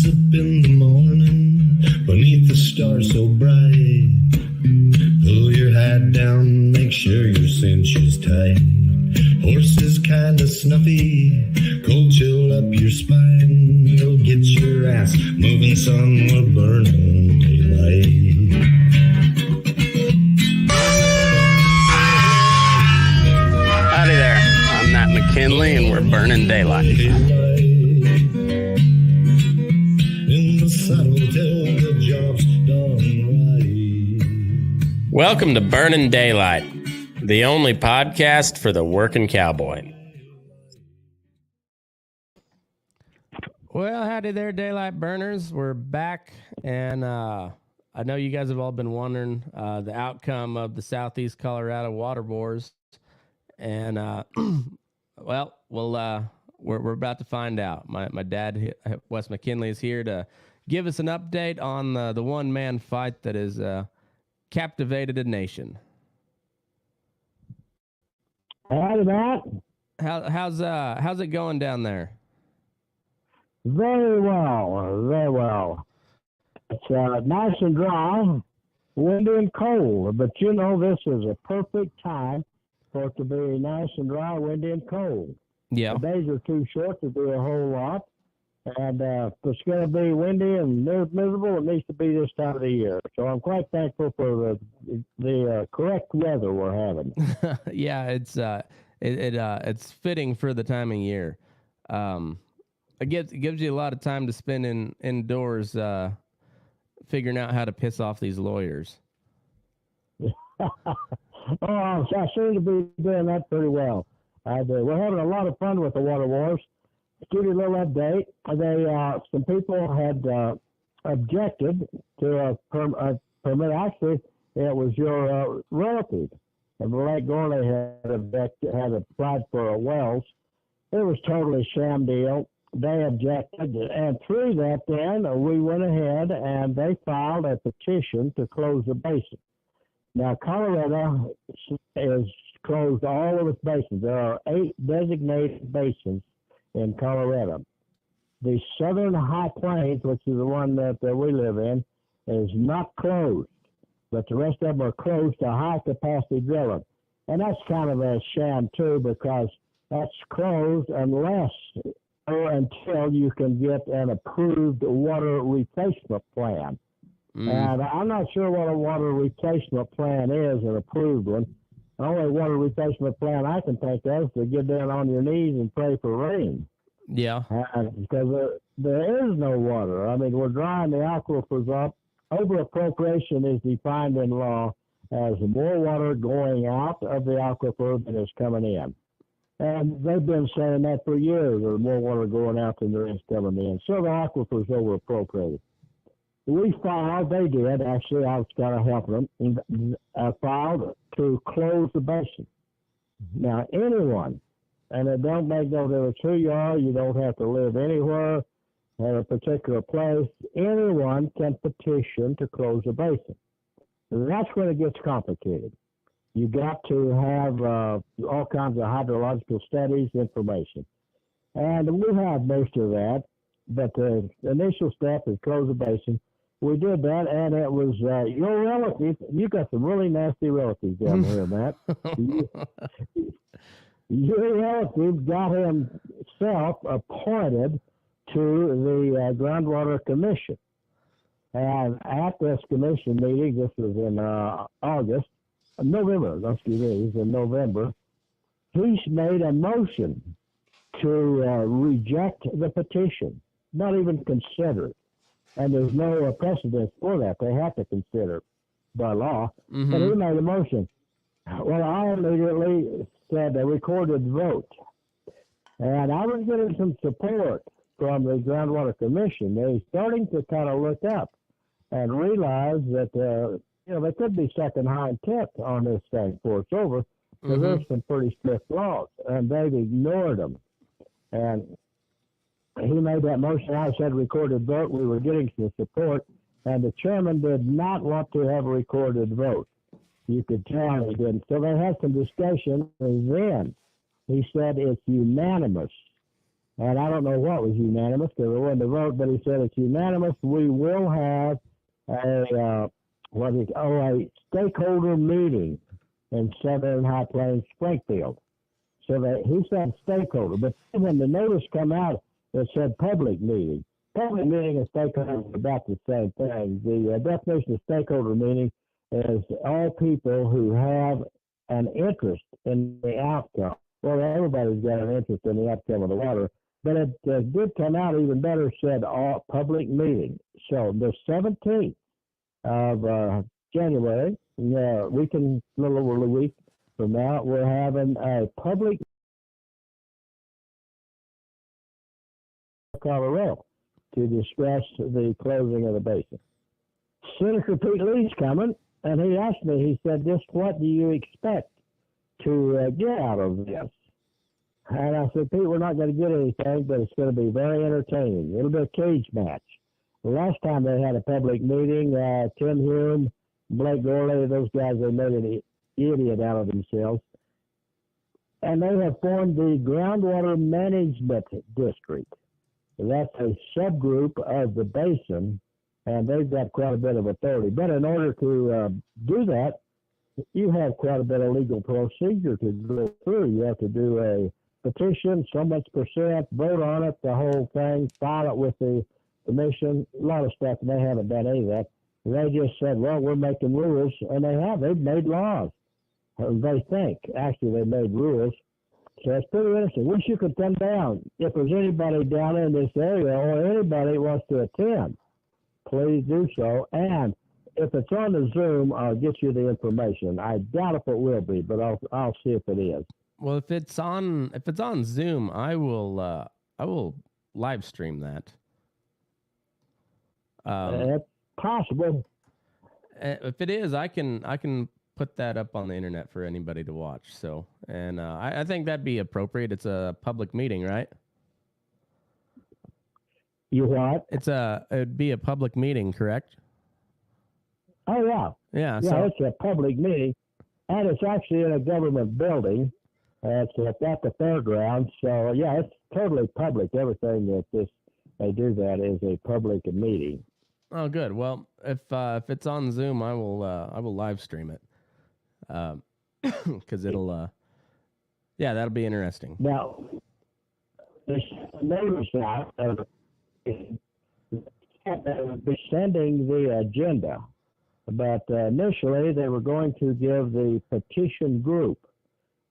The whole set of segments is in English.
rise up in the morning beneath the stars so bright. Pull your hat down, make sure your cinch is tight. Horses kinda snuffy, cold chill up your spine. You'll get your ass moving, son, we're burning daylight. Howdy there, I'm Matt McKinley and we're burning daylight. In the saddle till the job's done right. Welcome to Burnin' Daylight, the only podcast for the working cowboy. Well, howdy there, Daylight Burners. We're back, and I know you guys have all been wondering the outcome of the Southeast Colorado water bores, and well, we're about to find out. My dad, Wes McKinley, is here to give us an update on the one-man fight that has captivated a nation. Howdy, Matt. How's it going down there? Very well, very well. It's nice and dry, windy and cold, but you know this is a perfect time for it to be nice and dry, windy and cold. Yeah. The days are too short to do a whole lot, and if it's going to be windy and miserable, it needs to be this time of the year. So I'm quite thankful for the correct weather we're having. Yeah, it's fitting for the time of year. It gives you a lot of time to spend indoors figuring out how to piss off these lawyers. I seem to be doing that pretty well. We're having a lot of fun with the water wars. To give you a little update, some people had objected to a permit. Actually, it was your relative. And Lake Gorley had applied for a wells. It was totally sham deal. They objected, and through that, then we went ahead and they filed a petition to close the basin. Now, Colorado is closed all of its basins. There are 8 designated basins in Colorado. The Southern High Plains, which is the one that we live in, is not closed, but the rest of them are closed to high-capacity drilling. And that's kind of a sham, too, because that's closed until you can get an approved water replacement plan. And I'm not sure what a water replacement plan is, an approved one. The only water replacement plan I can think of is to get down on your knees and pray for rain. Yeah. Because there is no water. I mean, we're drying the aquifers up. Over-appropriation is defined in law as more water going out of the aquifer than is coming in. And they've been saying that for years. There's more water going out than there is coming in. So the aquifer's over-appropriated. We filed, they did, actually, I was kind of helping them, filed to close the basin. Now, anyone, and it don't make no difference who you are, you don't have to live anywhere, at a particular place, anyone can petition to close the basin. And that's when it gets complicated. You got to have all kinds of hydrological studies, information. And we have most of that, but the initial step is close the basin. We did that, and it was your relative. You got some really nasty relatives down here, Matt. Your relative got himself appointed to the Groundwater Commission. And at this commission meeting, this was in November, he's made a motion to reject the petition, not even consider it. And there's no precedent for that. They have to consider it by law. Mm-hmm. But he made a motion. Well, I immediately said a recorded vote. And I was getting some support from the Groundwater Commission. They're starting to kind of look up and realize that, there could be second hind tip on this thing before it's over. So there's some pretty strict laws, and they've ignored them. And he made that motion. I said recorded vote. We were getting some support, and the chairman did not want to have a recorded vote. You could tell he didn't. So they had some discussion, and then he said it's unanimous and I don't know what was unanimous because it wasn't a vote, but he said it's unanimous. We will have a a stakeholder meeting in Southern High Plains, Springfield. So that he said stakeholder, but when the notice come out, it said public meeting. Public meeting and stakeholder is about the same thing. The definition of stakeholder meeting is all people who have an interest in the outcome. Well, everybody's got an interest in the outcome of the water, but it did come out even better, said all public meeting. So the 17th of January, a little over a week from now, we're having a public Colorado to discuss the closing of the basin. Senator Pete Lee's coming, and he asked me, he said, just what do you expect to get out of this? And I said, Pete, we're not going to get anything, but it's going to be very entertaining. It'll be a cage match. The last time they had a public meeting, Tim Hume, Blake Gorley, those guys, they made an idiot out of themselves. And they have formed the Groundwater Management District. That's a subgroup of the basin, and they've got quite a bit of authority. But in order to do that, you have quite a bit of legal procedure to go through. You have to do a petition, so much percent, vote on it, the whole thing, file it with the commission, a lot of stuff, and they haven't done any of that. They just said, well, we're making rules, and they have. They've made laws. They think. Actually, they made rules. So it's pretty interesting. Wish you could come down. If there's anybody down in this area or anybody wants to attend, please do so. And if it's on the Zoom, I'll get you the information. I doubt if it will be, but I'll see if it is. Well, if it's on Zoom, I will live stream that. It's possible. If it is, I can put that up on the internet for anybody to watch. So, and I think that'd be appropriate. It's a public meeting, right? You what? It'd be a public meeting, correct? Oh yeah. Yeah. Yeah, So it's a public meeting, and it's actually in a government building. It's at the fairgrounds. So yeah, it's totally public. Everything that they do that is a public meeting. oh, good. Well, if it's on Zoom, I will live stream it. Because it'll that'll be interesting. Now, this notice out of be sending the agenda, but initially they were going to give the petition group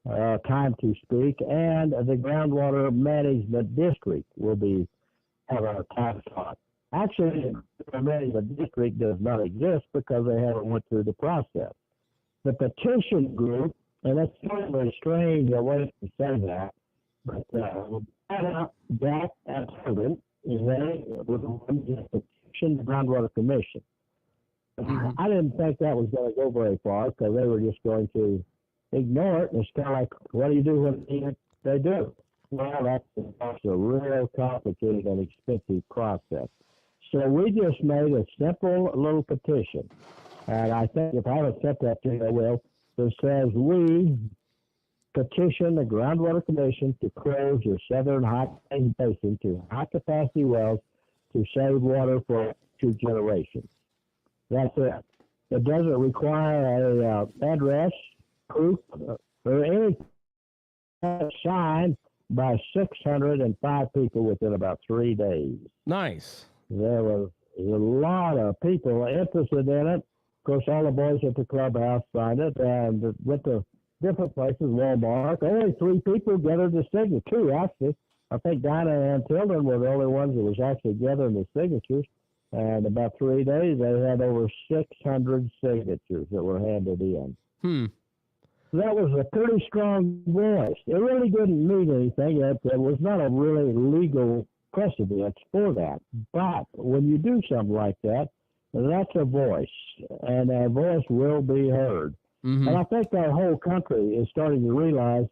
time to speak, and the Groundwater Management District will have a time slot. Actually, the Management District does not exist because they haven't went through the process. The petition group, and that's kind of a strange way to say that, but Jack and Hogan, they were the ones that petitioned the Groundwater Commission. I didn't think that was going to go very far because they were just going to ignore it. And it's kind of like, what do you do when they do? Well, that's a real complicated and expensive process. So we just made a simple little petition. And I think if I haven't sent that to you, I will. It says, we petition the Groundwater Commission to close the Southern High Plains Basin to high-capacity wells to save water for 2 generations. That's it. It doesn't require a address, proof, or anything signed by 605 people within about 3 days. Nice. There was a lot of people interested in it. Of course, all the boys at the clubhouse signed it, and went to different places, Walmart. Only 3 people gathered the signature, 2 actually. I think Dinah and Tilden were the only ones that was actually gathering the signatures. And about 3 days, they had over 600 signatures that were handed in. That was a pretty strong voice. It really didn't mean anything. It was not a really legal precedent for that. But when you do something like that, that's a voice, and a voice will be heard. And I think our whole country is starting to realize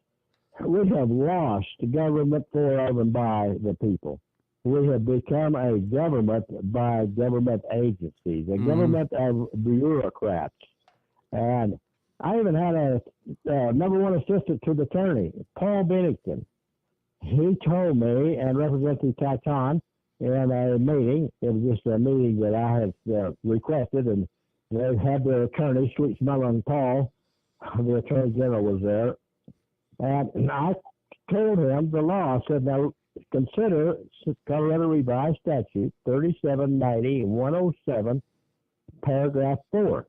we have lost government for and by the people. We have become a government by government agencies, a government of bureaucrats. And I even had a number 1 assistant to the attorney, Paul Bennington. he told me, and Representative Titon in a meeting, it was just a meeting that I had requested, and they had their attorney, Sweet Smelling Paul, the Attorney General was there, and I told him the law. I said, now consider Colorado Revised Statute 3790-107, paragraph 4.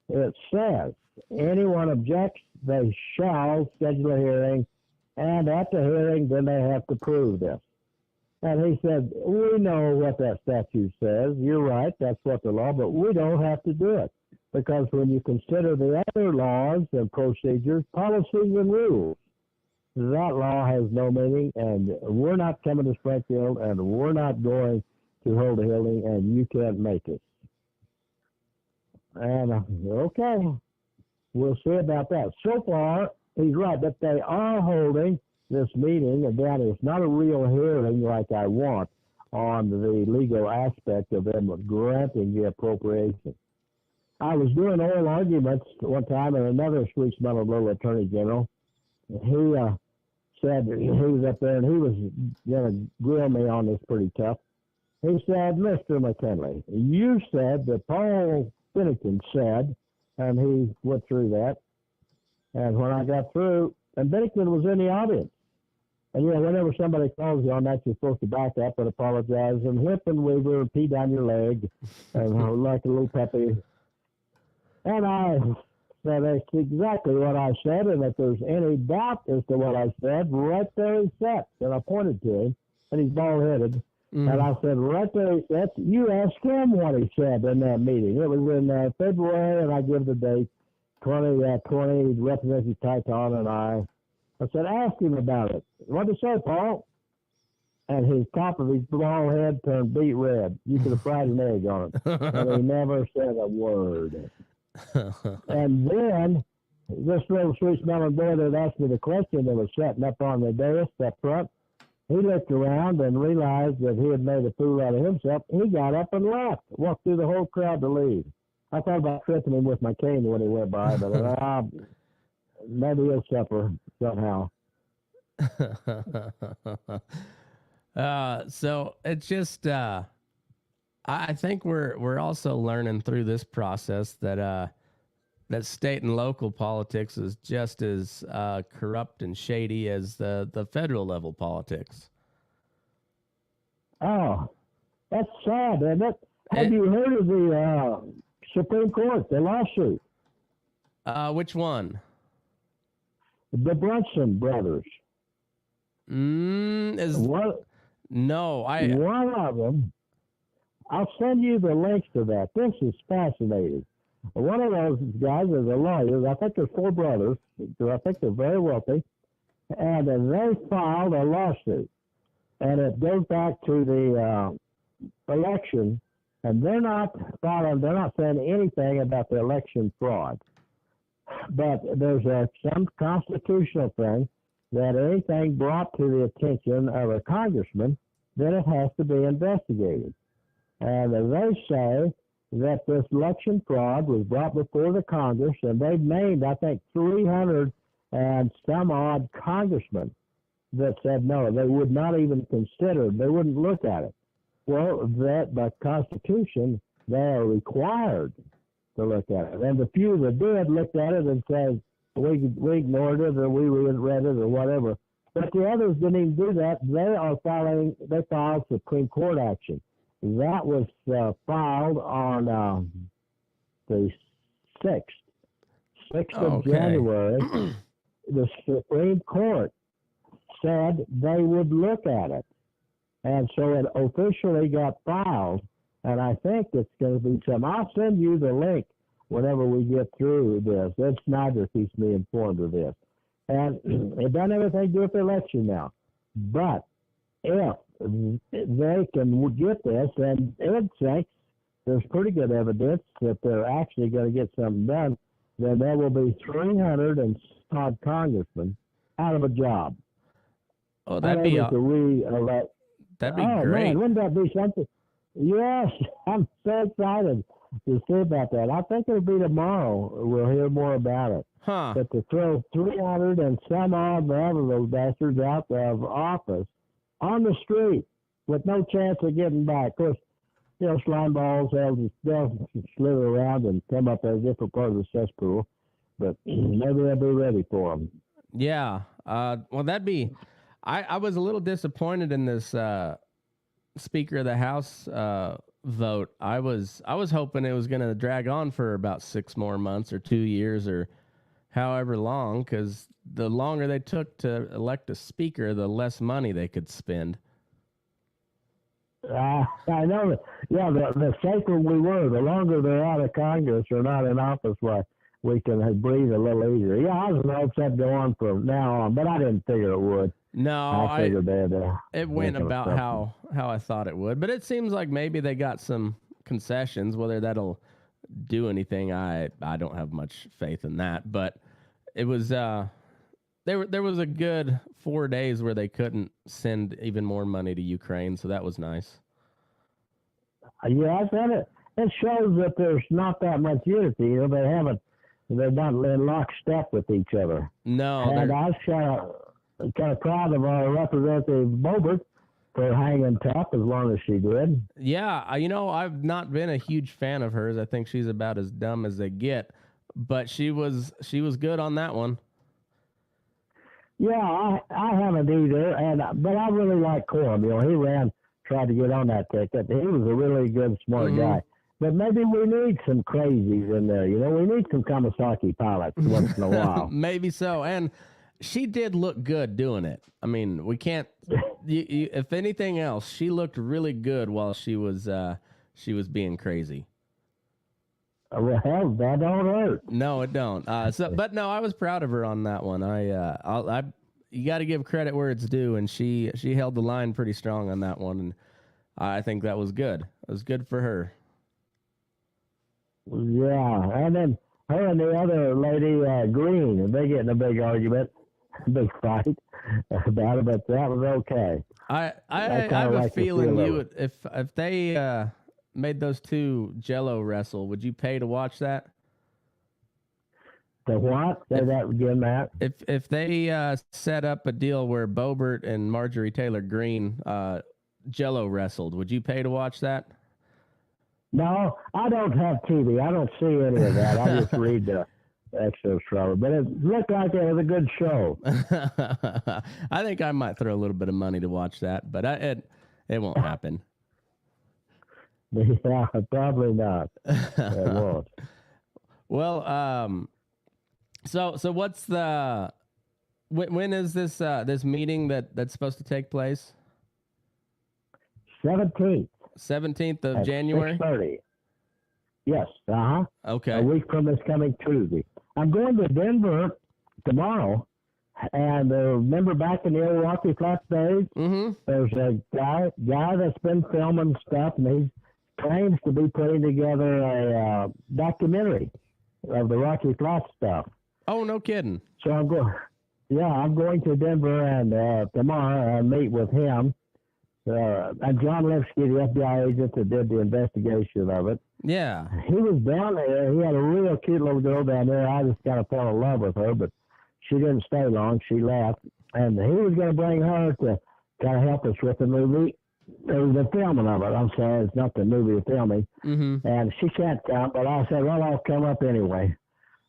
It says, anyone objects, they shall schedule a hearing, and at the hearing, then they have to prove this. And he said, we know what that statute says. You're right, that's what the law, but we don't have to do it. Because when you consider the other laws and procedures, policies and rules, that law has no meaning, and we're not coming to Springfield, and we're not going to hold a hearing, and you can't make it. And okay, we'll see about that. So far, he's right, but they are holding this meeting, and that is not a real hearing like I want on the legal aspect of them granting the appropriation. I was doing oral arguments one time, and another sweet-smelling little attorney general, he said, he was up there, and he was going to grill me on this pretty tough. He said, Mr. McKinley, you said that Paul Bennington said, and he went through that, and when I got through, and Bennington was in the audience. And, whenever somebody calls you on that, you're supposed to back up and apologize and whip and weaver and pee down your leg and like a little puppy. And I said, that's exactly what I said, and if there's any doubt as to what I said, right there he sat. And I pointed to him, and he's bald-headed. And I said, right there he sat. You asked him what he said in that meeting. It was in February, and I give the date, 2020, Representative Titon and I said, ask him about it. What did he say, Paul? And his top of his bald head turned beet red. You could have fried an egg on it. And he never said a word. And then this little sweet-smelling boy that asked me the question that was sitting up on the dais up front, he looked around and realized that he had made a fool out of himself. He got up and left, walked through the whole crowd to leave. I thought about tripping him with my cane when he went by, but maybe he'll suffer somehow. So it's just, I think we're also learning through this process that that state and local politics is just as corrupt and shady as the federal level politics. Oh, that's sad, isn't it? Have you heard of the Supreme Court, the lawsuit? Which one? The Brunson brothers. No, One of them. I'll send you the links to that. This is fascinating. One of those guys is a lawyer. I think there's 4 brothers. I think they're very wealthy. And they filed a lawsuit. And it goes back to the election. And they're not saying anything about the election fraud. But there's some constitutional thing that anything brought to the attention of a congressman, then it has to be investigated. And they say that this election fraud was brought before the Congress, and they've named, I think, 300 and some odd congressmen that said no, they would not even consider, they wouldn't look at it. Well, that by Constitution, they are required to look at it. And the few that did looked at it and said, we ignored it or we read it or whatever. But the others didn't even do that. They filed Supreme Court action. That was filed on the 6th of January. The Supreme Court said they would look at it. And so it officially got filed. And I think it's going to be some. I'll send you the link whenever we get through this. Ed Snyder keeps me informed of this. And it doesn't have anything to do with the election now. But if they can get this, and Ed thinks there's pretty good evidence that they're actually going to get something done, then there will be 300 and odd congressmen out of a job. Oh, that'd be great. Man, wouldn't that be something? Yes, I'm so excited. to see about that. I think it'll be tomorrow. We'll hear more about it. Huh. But to throw 300 and some odd of those bastards out of office on the street with no chance of getting back. Of course, slime balls, they'll slither around and come up as a different part of the cesspool. But maybe they'll be ready for them. Yeah. Well, that'd be. I was a little disappointed in this Speaker of the House vote. I was hoping it was going to drag on for about 6 more months or 2 years or however long, because the longer they took to elect a speaker, the less money they could spend. I know that. Yeah, the safer we were, the longer they're out of Congress or not in office, why we can breathe a little easier. Yeah, I was in hopes that'd go on from now on, but I didn't figure it would. No, I figured it went about how I thought it would, but it seems like maybe they got some concessions. Whether that'll do anything, I don't have much faith in that. But it was there was a good 4 days where they couldn't send even more money to Ukraine, so that was nice. Yeah, I said it. It shows that there's not that much unity. They're not in lockstep with each other. No, and I was kind of proud of our Representative Bobert for hanging tough as long as she did. Yeah, I've not been a huge fan of hers. I think she's about as dumb as they get, but she was good on that one. Yeah, I haven't either, but I really like Coram. He tried to get on that ticket. He was a really good, smart guy. But maybe we need some crazies in there. We need some Kawasaki pilots once in a while. Maybe so. And she did look good doing it. I mean, we can't. If anything else, she looked really good while she was being crazy. Well, hell, that don't hurt. No, it don't. But no, I was proud of her on that one. You got to give credit where it's due, and she held the line pretty strong on that one, and I think that was good. It was good for her. Yeah, and then her and the other lady, Green, they get in a big argument, big fight about it, but that was okay. I have a feeling you would, if they made those two Jello wrestle, would you pay to watch that? The what? Say that again, Matt. If they set up a deal where Bobert and Marjorie Taylor Greene Jello wrestled, would you pay to watch that? No, I don't have TV. I don't see any of that. I just read the excerpts from it. But it looked like it was a good show. I think I might throw a little bit of money to watch that, but it won't happen. Yeah, probably not. It won't. Well, so what's when is this this meeting that's supposed to take place? 17th of January? 6:30. Yes. Okay. A week from this coming Tuesday. I'm going to Denver tomorrow, and remember back in the old Rocky Flats days, there's a guy that's been filming stuff, and he claims to be putting together a documentary of the Rocky Flats stuff. Oh, no kidding. So I'm going to Denver and tomorrow and meet with him. And John Lipsky, the FBI agent that did the investigation of it. Yeah. He was down there. He had a real cute little girl down there. I just kind of fell in love with her, but she didn't stay long. She left. And he was going to bring her to kind of help us with the movie. The filming of it. I'm sorry, it's not the movie, the filming. And she can't come, but I said, well, I'll come up anyway.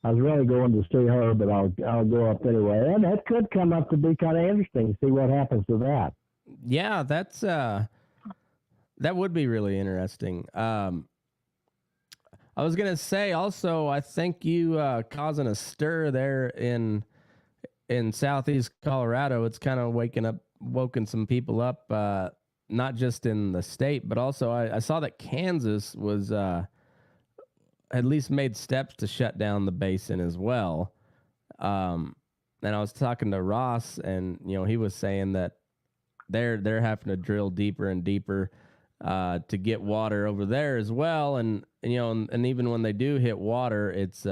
I was really going to see her, but I'll go up anyway. And that could come up to be kind of interesting to see what happens to that. Yeah, that's that would be really interesting. I was gonna say also, I think you causing a stir there in southeast Colorado. It's kind of woken some people up, not just in the state, but also I saw that Kansas was at least made steps to shut down the basin as well. And I was talking to Ross, and he was saying that they're having to drill deeper and deeper to get water over there as well, and even when they do hit water, it's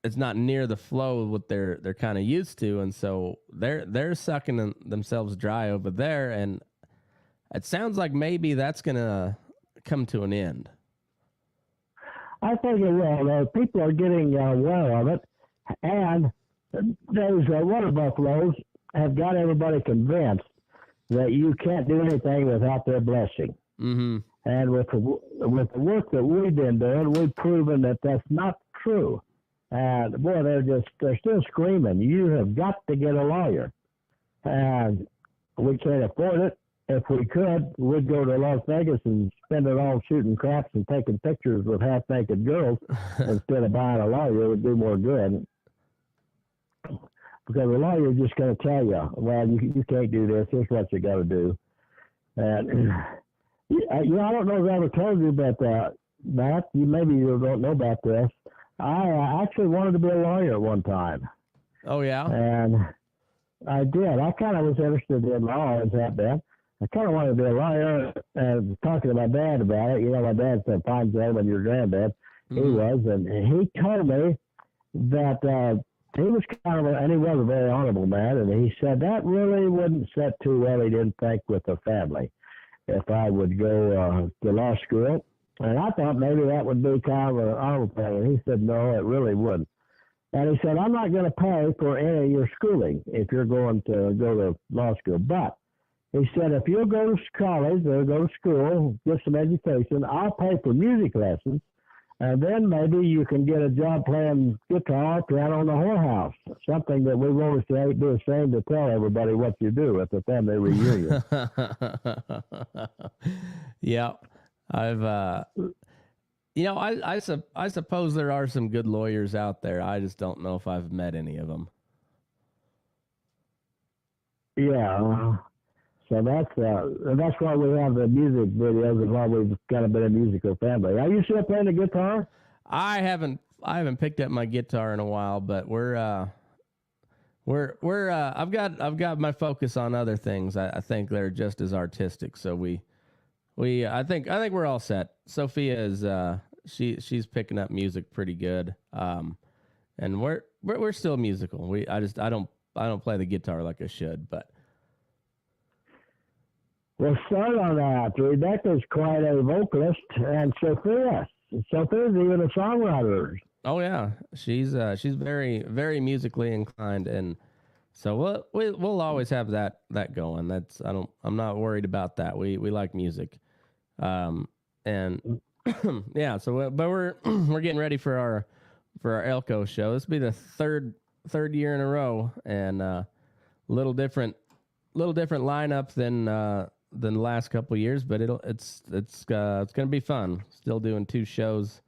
it's not near the flow of what they're kind of used to, and so they're sucking themselves dry over there, and it sounds like maybe that's gonna come to an end? I think it will. People are getting aware of it, and those water buffaloes have got everybody convinced that you can't do anything without their blessing. Mm-hmm. And with the work that we've been doing, we've proven that that's not true. And boy, they're still screaming, you have got to get a lawyer. And we can't afford it. If we could, we'd go to Las Vegas and spend it all shooting craps and taking pictures with half-naked girls instead of buying a lawyer. It would do more good. Because a lawyer is just going to tell you, well, you can't do this. Here's what you got to do. And I don't know if I ever told you, but Matt, maybe you don't know about this. I actually wanted to be a lawyer at one time. Oh, yeah? And I did. I kind of was interested in law as that bad. I kind of wanted to be a lawyer, and talking to my dad about it. My dad's a fine gentleman, your granddad. Mm-hmm. He was, and he told me that he was and he was a very honorable man, and he said that really wouldn't set too well, he didn't think, with the family if I would go to law school. And I thought maybe that would be kind of an honorable thing. And he said, no, it really wouldn't. And he said, I'm not going to pay for any of your schooling if you're going to go to law school. But he said, if you'll go to college or go to school, get some education, I'll pay for music lessons. And then maybe you can get a job playing guitar, piano in the whorehouse. Something that we won't be ashamed to tell everybody what you do at the family reunion. Yeah. I've, I suppose there are some good lawyers out there. I just don't know if I've met any of them. Yeah. So that's why we have the music videos and why we've kind of been a musical family. Are you still playing the guitar? I haven't picked up my guitar in a while, but I've got my focus on other things. I think they're just as artistic. So I think we're all set. Sophia is she's picking up music pretty good. And we're still musical. I don't play the guitar like I should, but. Well, start on that. Rebecca's quite a vocalist, and Sophia's even a songwriter. Oh yeah, she's very, very musically inclined, and so we'll always have that going. I'm not worried about that. We like music, and yeah. So, but we're getting ready for our Elko show. This will be the third year in a row, and little different lineup than the last couple of years, but it's going to be fun. Still doing 2 shows,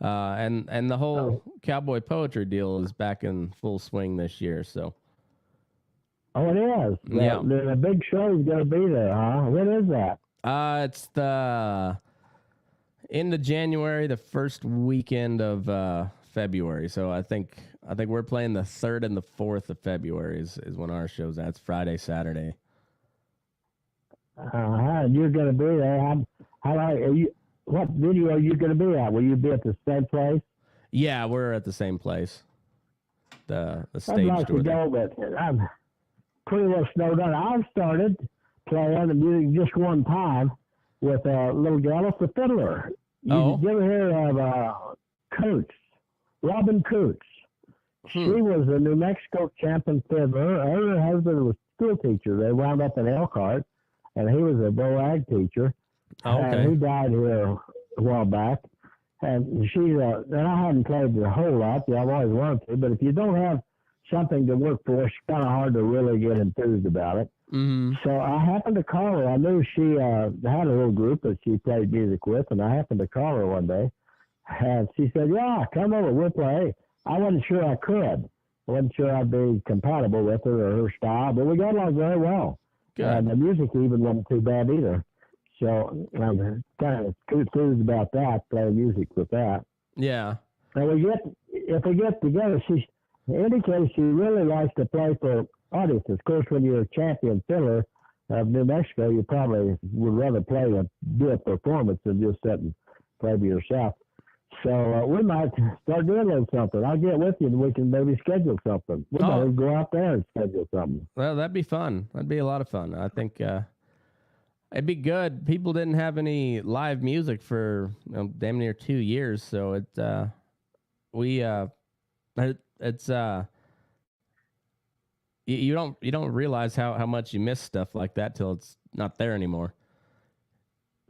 and the whole cowboy poetry deal is back in full swing this year. So, it is. Yeah, the big show is going to be there, huh? When is that? It's the end of January, the first weekend of February. So I think we're playing the 3rd and the 4th of February is when our show's at. It's Friday, Saturday. You're going to be there. What venue are you going to be at? Will you be at the same place? Yeah, we're at the same place. The stage I'd like to go, but I'm pretty well snowed in. I've started playing the music just one time with a little gal, the fiddler. You ever hear of Robin Coots? She was a New Mexico champion fiddler. Her husband was a school teacher. They wound up in Elkhart. And he was a BOAG teacher. And he died here a while back. And and I haven't played a whole lot. I've always wanted to. But if you don't have something to work for, it's kind of hard to really get enthused about it. Mm-hmm. So I happened to call her. I knew she had a little group that she played music with. And I happened to call her one day. And she said, yeah, come over, we'll play. I wasn't sure I could. I wasn't sure I'd be compatible with her or her style. But we got along very well. Good. And the music even wasn't too bad either. So I'm kind of enthused about that, playing music with that. Yeah. And if we get together, she indicates she really likes to play for audiences. Of course, when you're a champion fiddler of New Mexico, you probably would rather do a performance than just sit and play by yourself. So we might start doing a little something. I'll get with you and we can maybe schedule something. We might go out there and schedule something. Well, that'd be fun. That'd be a lot of fun. I think it'd be good. People didn't have any live music for damn near 2 years, so it's you don't realize how much you miss stuff like that till it's not there anymore.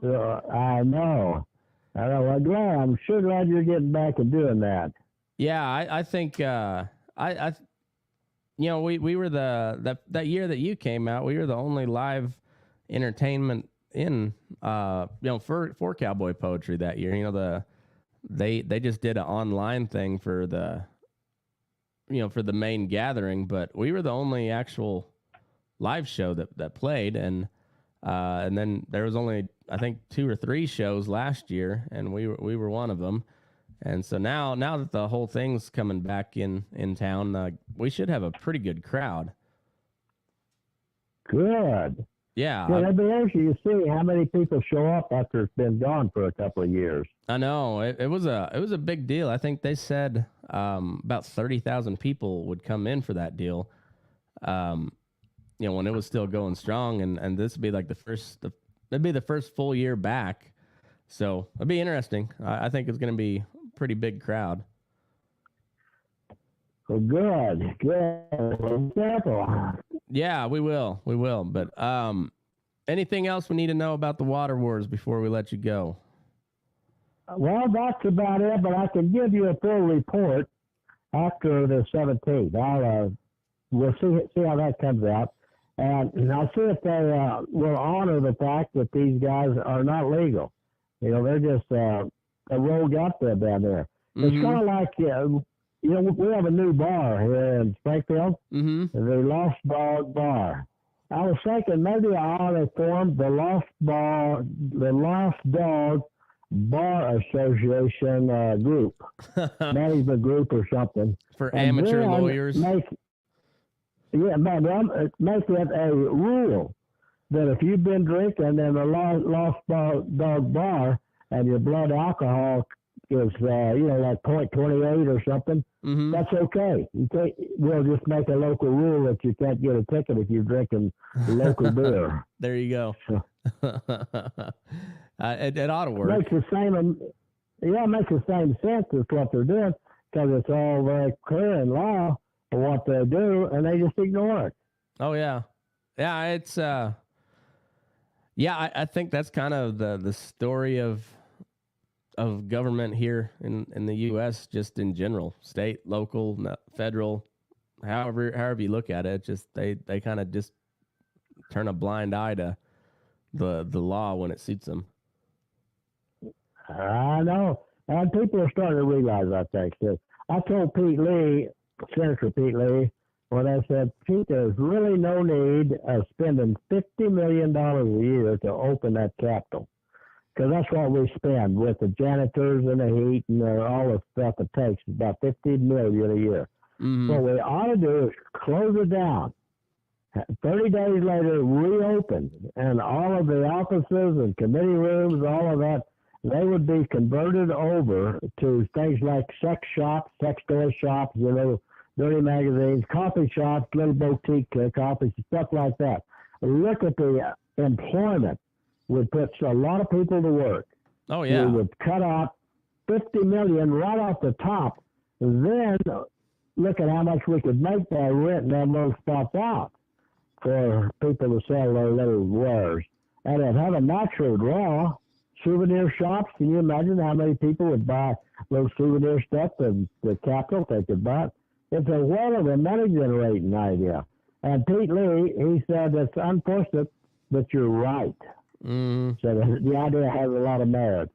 I know. Well, glad. I'm sure glad you're getting back and doing that. Yeah, I think I we were that year that you came out, we were the only live entertainment in for cowboy poetry that year. They just did an online thing for the for the main gathering, but we were the only actual live show that played, and then there was only I think 2 or 3 shows last year, and we were one of them. And so now that the whole thing's coming back in town, we should have a pretty good crowd. Good. Yeah. Well, it'd be interesting to see how many people show up after it's been gone for a couple of years. I know it was a big deal. I think they said about 30,000 people would come in for that deal. When it was still going strong, and this would be like it'd be the first full year back. So it'd be interesting. I think it's going to be a pretty big crowd. Well, good. Well, careful. Yeah, we will. But anything else we need to know about the water wars before we let you go? Well, that's about it, but I can give you a full report after the 17th. We'll see how that comes out. And I'll see if they will honor the fact that these guys are not legal. They're just a rogue outfit down there. Mm-hmm. It's kind of like, we have a new bar here in Springfield, the Lost Dog Bar. I was thinking maybe I ought to form the Lost Dog Bar Association group, management group or something. For amateur lawyers. Make it a rule that if you've been drinking in the Lost Dog Bar and your blood alcohol is, like 0.28 or something, that's okay. We'll just make a local rule that you can't get a ticket if you're drinking local beer. There you go. It ought to work. It makes the same sense as what they're doing, because it's all very clear in law for what they do, and they just ignore it. Oh, yeah. Yeah, it's... I think that's kind of the story of government here in the U.S. just in general, state, local, federal, however you look at it. Just they kind of just turn a blind eye to the law when it suits them. I know, and people are starting to realize, I think. That I told Senator Pete Lee, when I said, Pete, there's really no need of spending $50 million a year to open that Capitol. Because that's what we spend with the janitors and the heat and all the stuff it takes. About $50 million a year. Mm-hmm. What we ought to do is close it down. 30 days later, reopen. And all of the offices and committee rooms, all of that, they would be converted over to things like sex shops, sex toy shops, dirty magazines, coffee shops, little boutique coffees, stuff like that. Look at the employment. Would put a lot of people to work. Oh, yeah. We would cut out $50 million right off the top. And then look at how much we could make by renting them little spots out for people to sell their little wares. And it'd have a natural draw. Souvenir shops, can you imagine how many people would buy little souvenir stuff in the Capitol they could buy? It's a well of a money generating idea. And Pete Lee, he said it's unfortunate, but you're right. Mm. So the idea has a lot of merit.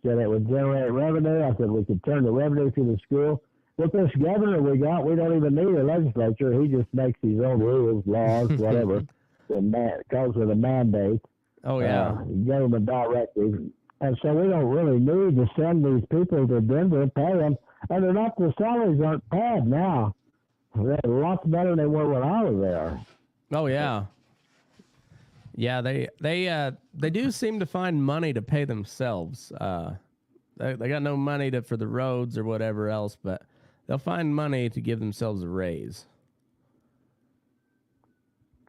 Said it would generate revenue. I said we could turn the revenue to the school. With this governor we got, we don't even need a legislature. He just makes his own rules, laws, whatever. It goes with a mandate. Oh, yeah. Government directive. And so we don't really need to send these people to Denver and pay them. And the salaries aren't bad now. They're lots better than they were when I was there. Oh, yeah. Yeah, they do seem to find money to pay themselves. They got no money for the roads or whatever else, but they'll find money to give themselves a raise.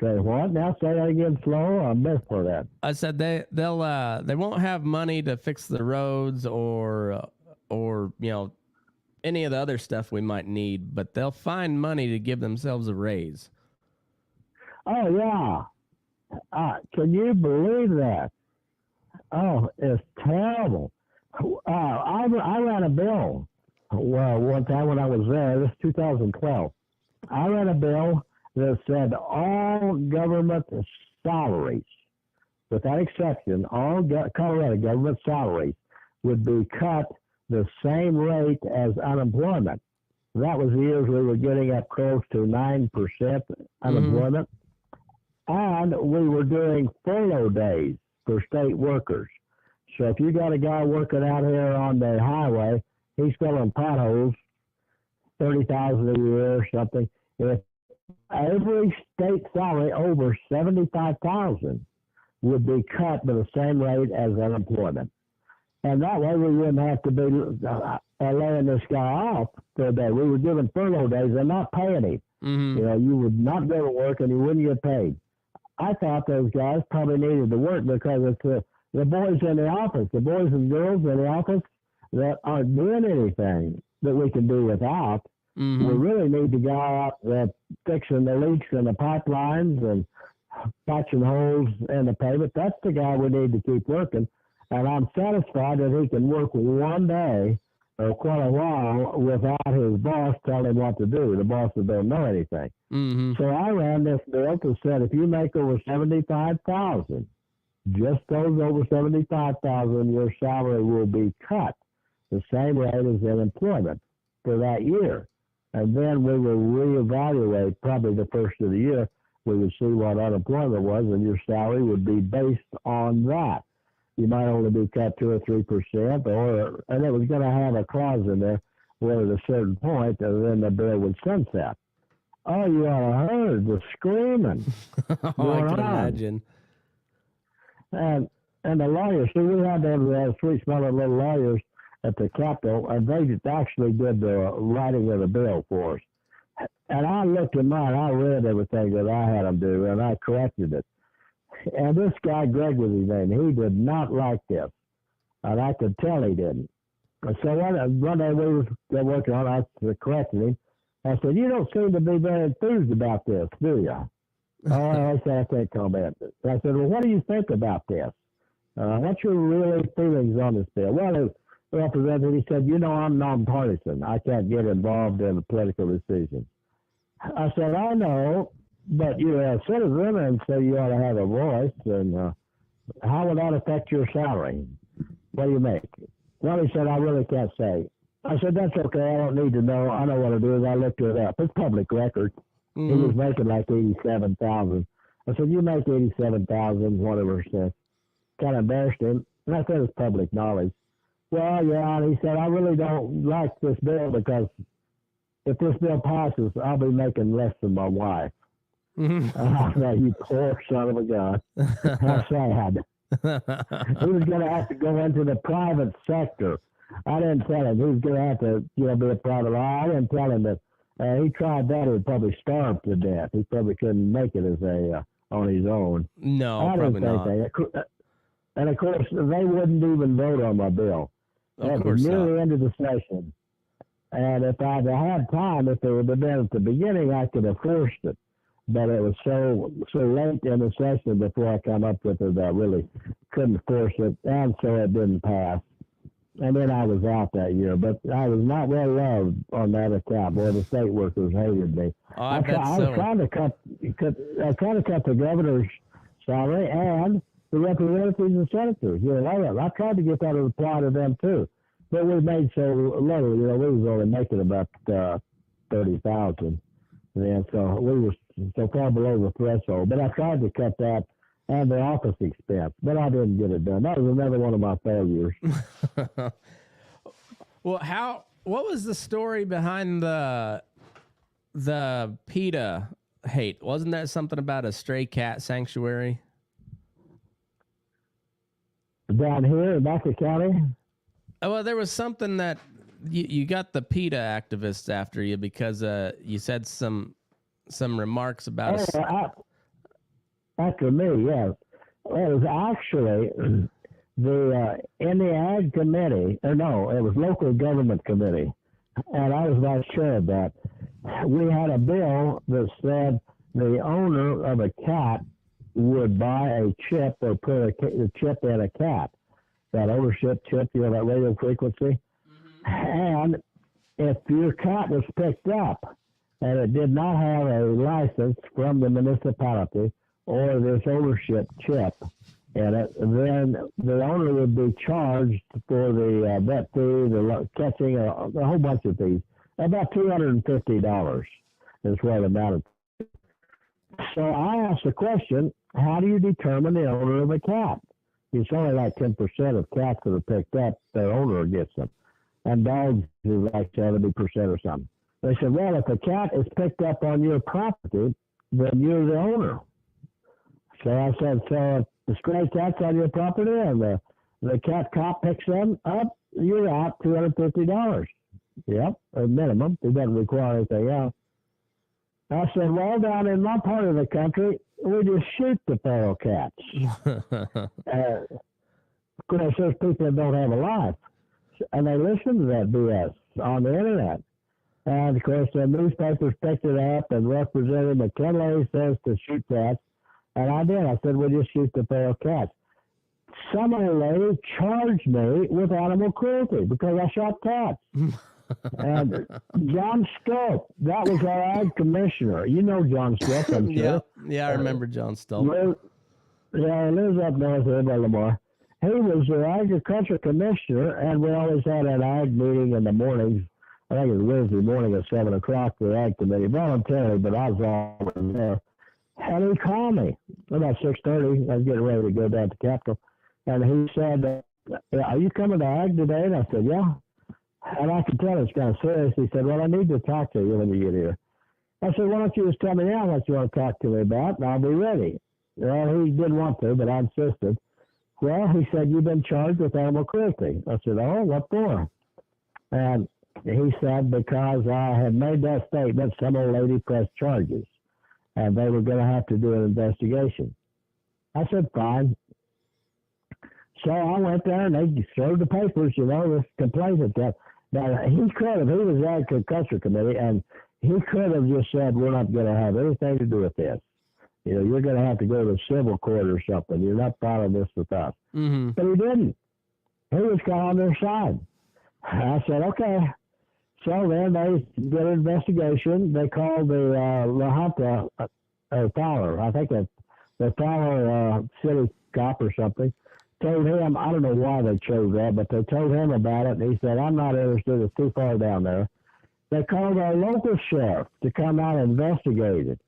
Say what? Now say that again slow. I missed for that. I said they won't have money to fix the roads or any of the other stuff we might need, but they'll find money to give themselves a raise. Oh yeah. Can you believe that? Oh, it's terrible. I ran a bill. Well, one time when I was there, this is 2012. I ran a bill that said all government salaries, without exception, all Colorado government salaries would be cut the same rate as unemployment. That was the years we were getting up close to 9% unemployment. And we were doing furlough days for state workers. So if you got a guy working out here on the highway, he's filling potholes, $30,000 a year or something. If every state salary over $75,000 would be cut by the same rate as unemployment, and that way we wouldn't have to be laying this guy off for a day. We were giving furlough days and not paying him. You know, you would not go to work and you wouldn't get paid. I thought those guys probably needed to work because it's the boys in the office, the boys and girls in the office that aren't doing anything that we can do without. We really need to go out fixing the leaks in the pipelines and patching holes in the pavement. That's the guy we need to keep working. And I'm satisfied that he can work one day or quite a while without his boss telling him what to do. The bosses don't know anything. So I ran this bill that said if you make over $75,000, just those over $75,000, your salary will be cut the same rate as unemployment for that year. And then we will reevaluate probably the first of the year. We would see what unemployment was, and your salary would be based on that. You might only be cut 2 or 3%, and it was going to have a clause in there where at a certain point, and then the bill would sunset. Oh, you ought to heard the screaming. Oh, I can imagine. And the lawyers, see, we had those sweet-smelling little lawyers at the Capitol, and they actually did the writing of the bill for us. And I looked at mine, I read everything that I had them do, and I corrected it. And this guy, Greg was his name, he did not like this. And I could tell he didn't. So one day we were working on it, I corrected him. I said, you don't seem to be very enthused about this, do you? Oh, I said, I can't comment. I said, well, what do you think about this? What's your really feelings on this bill? Well, the representative, he said, you know, I'm nonpartisan. I can't get involved in political decisions. I said, I know, but you're a citizen, and so you ought to have a voice. And how would that affect your salary? What do you make? Well, he said, I really can't say. I said, that's okay. I don't need to know. I know what to do is I looked it up. It's public record. He was making like $87,000. I said, you make $87,000, whatever it says. Kind of embarrassed him. And I said, it's public knowledge. Well, yeah, and he said, I really don't like this bill because if this bill passes, I'll be making less than my wife. I thought, you poor son of a gun. How sad. He was going to have to go into the private sector. I didn't tell him. He was going to have to, be a private law. I didn't tell him that. He tried that, he'd probably starve to death. He probably couldn't make it as on his own. No, probably not. And of course, they wouldn't even vote on my bill. Of course near not. the end of the session. And if I'd had time, if it would have been at the beginning, I could have forced it. But it was so late in the session before I come up with it that I really couldn't force it, and so it didn't pass. And then I was out that year, but I was not well loved on that account. Boy, the state workers hated me. Oh, I was trying to cut the governor's salary and the representatives and senators. I tried to get that to apply to them too, but we made so little. We was only making about $30,000, and so we were so far below the threshold. But I tried to cut that and the office expense, but I didn't get it done. That was another one of my failures. Well, what was the story behind the PETA hate? Wasn't that something about a stray cat sanctuary? Down here in Baca County? Well, there was something that you got the PETA activists after you because you said some remarks about After me, yes. Well, it was actually in the Ag Committee, or no, it was Local Government Committee, and I was vice chair of that. We had a bill that said the owner of a cat would buy a chip or put a chip in a cat, that ownership chip, that radio frequency. Mm-hmm. And if your cat was picked up and it did not have a license from the municipality or this ownership chip in it, then the owner would be charged for the vet fee, the catching, a whole bunch of fees. About $250 is what it amounted to. So I asked the question, how do you determine the owner of a cat? It's only like 10% of cats that are picked up, their owner gets them. And dogs is like 70% or something. They said, well, if a cat is picked up on your property, then you're the owner. So I said, so if the stray cat's on your property and the cat cop picks them up, you're out $250. Yep, a minimum. It doesn't require anything else. I said, well, down in my part of the country, we just shoot the feral cats. Of course, there's people that don't have a life, and they listen to that BS on the internet. And, of course, the newspapers picked it up, and Representative McKinley says to shoot cats. And I did. I said, we'll just shoot the feral cats. Some old lady charged me with animal cruelty because I shot cats. And John Stope, that was our ag commissioner. You know John Stope, I'm sure. Yeah, I remember John Stope. He lives up north here by Lamar. He was the agriculture commissioner, and we always had an ag meeting in the mornings. I think it was Wednesday morning at 7 o'clock, the ag committee, voluntarily, but I was always there. And he called me about 6:30. I was getting ready to go down to Capitol. And he said, are you coming to ag today? And I said, yeah. And I could tell it's kind of serious. He said, well, I need to talk to you when you get here. I said, why don't you just tell me now what you want to talk to me about, and I'll be ready. Well, he didn't want to, but I insisted. Well, he said, you've been charged with animal cruelty. I said, oh, what for? And he said, because I had made that statement, some old lady pressed charges, and they were going to have to do an investigation. I said, fine. So I went there, and they showed the papers, this complaint at that. Now, he was agriculture committee, and he could have just said, we're not going to have anything to do with this. You're going to have to go to civil court or something. You're not filing this with us. Mm-hmm. But he didn't. He was kind of on their side. I said, okay. So then they did an investigation. They called the La Junta Fowler. I think the Fowler city cop or something. Told him, I don't know why they chose that, but they told him about it, and he said, I'm not interested. It's too far down there. They called our local sheriff to come out and investigate it.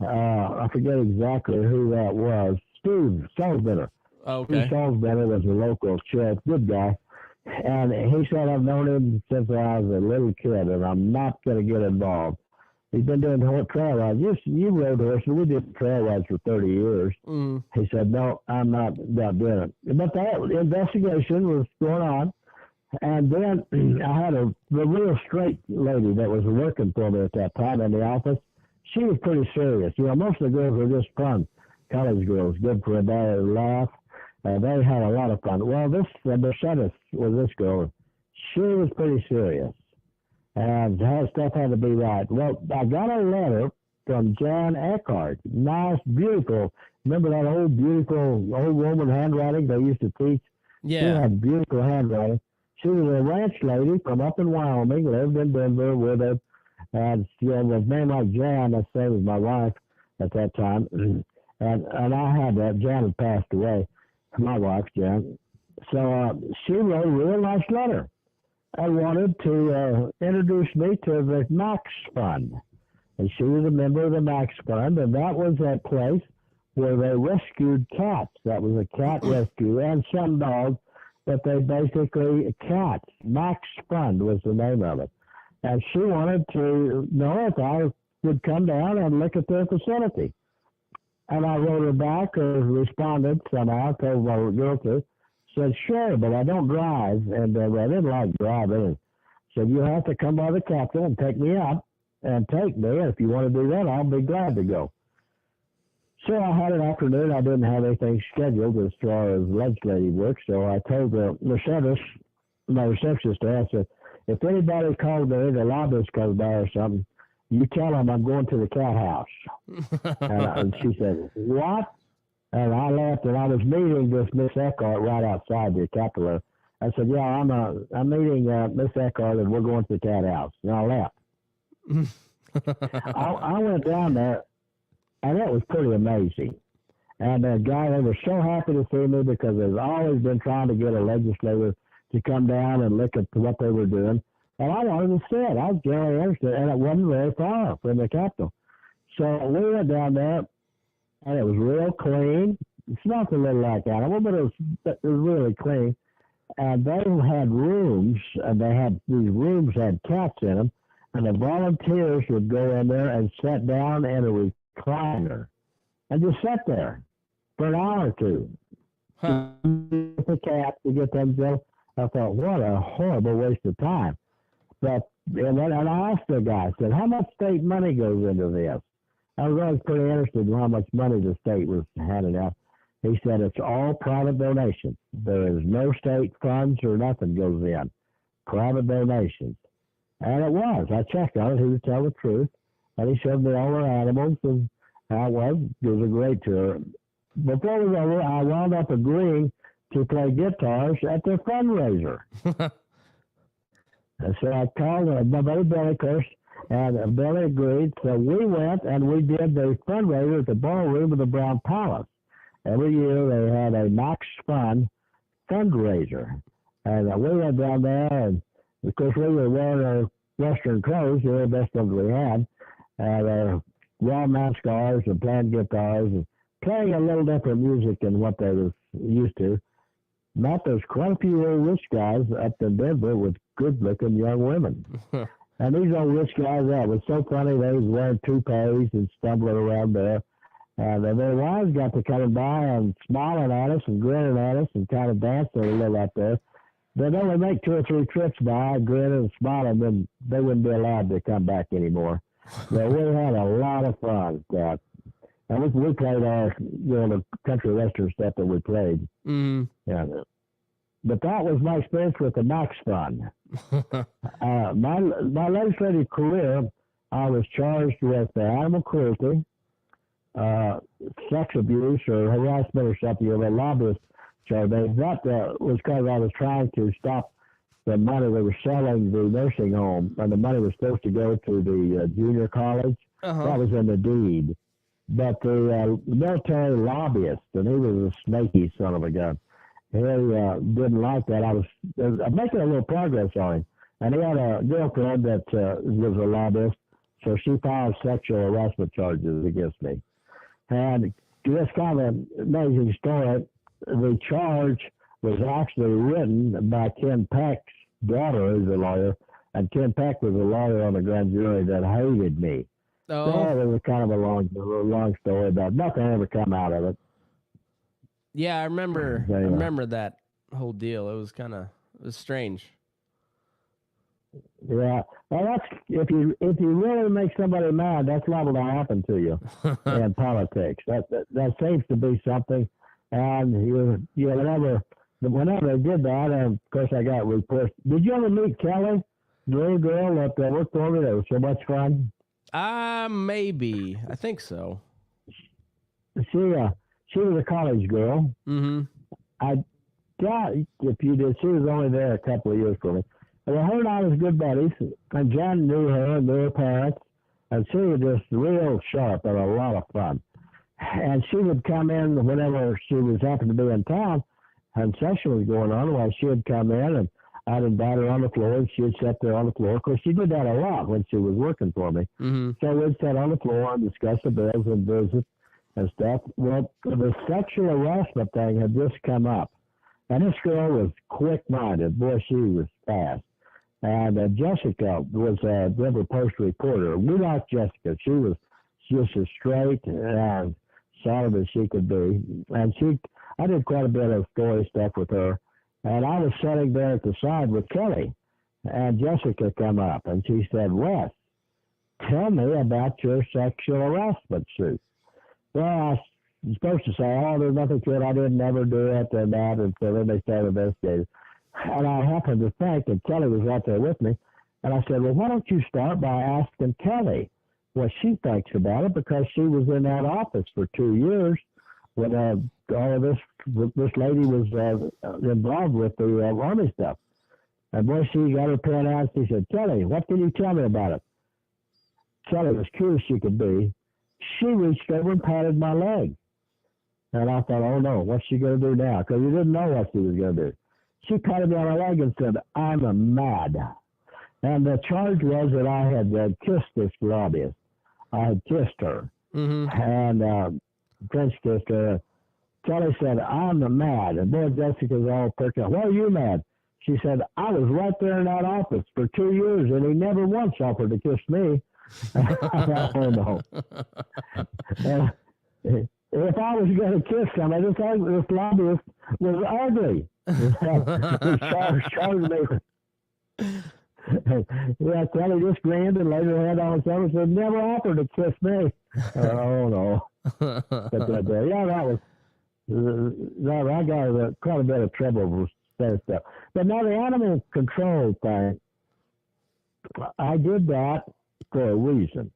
I forget exactly who that was. Steve Salzbender. Okay. Steve Salzbender was a local sheriff, good guy. And he said, I've known him since I was a little kid, and I'm not going to get involved. He's been doing trail rides. You rode horses. We did trail rides for 30 years. Mm. He said, no, I'm not doing it. But that investigation was going on. And then I had the real straight lady that was working for me at that time in the office. She was pretty serious. Most of the girls were just fun. College girls, good for a day, laugh. They had a lot of fun. Well, this Mercedes was this girl. She was pretty serious. And her stuff had to be right. Well, I got a letter from Jan Eckhart. Nice, beautiful. Remember that old, beautiful, old woman handwriting they used to teach? Yeah. She had beautiful handwriting. She was a ranch lady from up in Wyoming, lived in Denver with her. And she had a name like Jan, the same as my wife at that time. And I had that. Jan had passed away, my wife, Jan. So she wrote a real nice letter. I wanted to introduce me to the Max Fund. And she was a member of the Max Fund, and that was that place where they rescued cats. That was a cat rescue, and some dogs, but they basically cats. Max Fund was the name of it. And she wanted to know if I would come down and look at their facility. And I wrote her back or responded somehow, told my girl to. Said, sure, but I don't drive, and I didn't like driving. Said, you have to come by the Capitol and take me out and take me. If you want to do that, I'll be glad to go. So I had an afternoon. I didn't have anything scheduled as far as legislative work, so I told my receptionist, I said, if anybody calls me, the lobbyist comes by or something, you tell them I'm going to the cat house. And she said, what? And I left, and I was meeting this Miss Eckhart right outside the Capitol. I said, yeah, I'm meeting Miss Eckhart, and we're going to the cat house. And I left. I went down there, and it was pretty amazing. And the guy, they were so happy to see me because they've always been trying to get a legislator to come down and look at what they were doing. And I wanted to see it. I was generally interested, and it wasn't very far from the Capitol. So we went down there, and it was real clean. It smelled a little like animal, but it was really clean. And they had rooms, and these rooms had cats in them, and the volunteers would go in there and sit down in a recliner and just sit there for an hour or two. The cat to get themselves. I thought, what a horrible waste of time. But and I asked the guy, I said, how much state money goes into this? I was always pretty interested in how much money the state was handing out. He said it's all private donations. There is no state funds or nothing goes in. Private donations. And it was. I checked on it. He would tell the truth. And he showed me all the animals and how it was. It was a great tour. Before it was over, I wound up agreeing to play guitars at their fundraiser. And so I called my buddy Billy, of course, and Billy agreed. So we went and we did the fundraiser at the ballroom of the Brown Palace. Every year they had a Max Fun fundraiser. And we went down there, and of course we were wearing our Western clothes, the best ones we had, and raw mount scars and playing guitars and playing a little different music than what they was used to. Met there's quite a few old rich guys up in Denver with good-looking young women. And these old rich guys, that was so funny. They was wearing toupees and stumbling around there. And their wives got to coming by and smiling at us and grinning at us and kind of dancing a little out there. They'd only make 2 or 3 trips by, grinning and smiling, then they wouldn't be allowed to come back anymore. So we had a lot of fun. And we played our, the country western stuff that we played. Mm-hmm. Yeah. But that was my experience with the Max Fund. My legislative career, I was charged with animal cruelty, sex abuse or harassment or something of a lobbyist charge. That was because I was trying to stop the money they were selling the nursing home, and the money was supposed to go to the junior college. Uh-huh. That was in the deed. But the military lobbyist, and he was a snaky son of a gun, he didn't like that. I was making a little progress on him. And he had a girlfriend that was a lobbyist, so she filed sexual harassment charges against me. And this kind of amazing story, the charge was actually written by Ken Peck's daughter, who's a lawyer, and Ken Peck was a lawyer on the grand jury that hated me. Oh. So it was kind of a long story about nothing ever come out of it. Yeah, I remember that whole deal. It was strange. Yeah, well, that's if you really make somebody mad, that's liable to happen to you in politics. That seems to be something, and whenever they did that, and of course I got reports. Did you ever meet Kelly, the little girl that worked for me? That was so much fun. Maybe. I think so. She was a college girl. Mm-hmm. I doubt if you did. She was only there a couple of years for me. Well, her and I was good buddies, and Jan knew her and knew her parents, and she was just real sharp and a lot of fun. And she would come in whenever she was happened to be in town, and session was going on. Well, she would come in, and I'd invite her on the floor, and she'd sit there on the floor. Of course, she did that a lot when she was working for me. Mm-hmm. So we'd sit on the floor and discuss the bills and visit and stuff. Well, the sexual harassment thing had just come up. And this girl was quick-minded. Boy, she was fast. And Jessica was a Denver Post reporter. We liked Jessica. She was just as straight and solid as she could be. And I did quite a bit of story stuff with her. And I was sitting there at the side with Kelly. And Jessica come up, and she said, Wes, tell me about your sexual harassment suit. Well, you're supposed to say, oh, there's nothing to it. I didn't ever do it and that. And so then they started investigating. And I happened to think, and Kelly was right there with me, and I said, well, why don't you start by asking Kelly what she thinks about it, because she was in that office for 2 years when all of this lady was involved with the Army stuff. And boy, she got her pen out and she said, Kelly, what can you tell me about it? Kelly was cute as she could be. She reached over and patted my leg. And I thought, oh no, what's she going to do now? Because we didn't know what she was going to do. She patted me on my leg and said, I'm a mad. And the charge was that I had kissed this lobbyist. I had kissed her. Mm-hmm. And French kissed her. Kelly said, I'm a mad. And boy, Jessica's all perked up. Why are you mad? She said, I was right there in that office for 2 years, and he never once offered to kiss me. Oh, no. And if I was going to kiss somebody, this lobbyist was ugly. He charged me. Yeah, Kelly just grinned and laid her head on his shoulder and said, never offered to kiss me. Oh, no. But yeah, that was, I got quite a bit of trouble with that stuff. But now the animal control thing, I did that for a reason.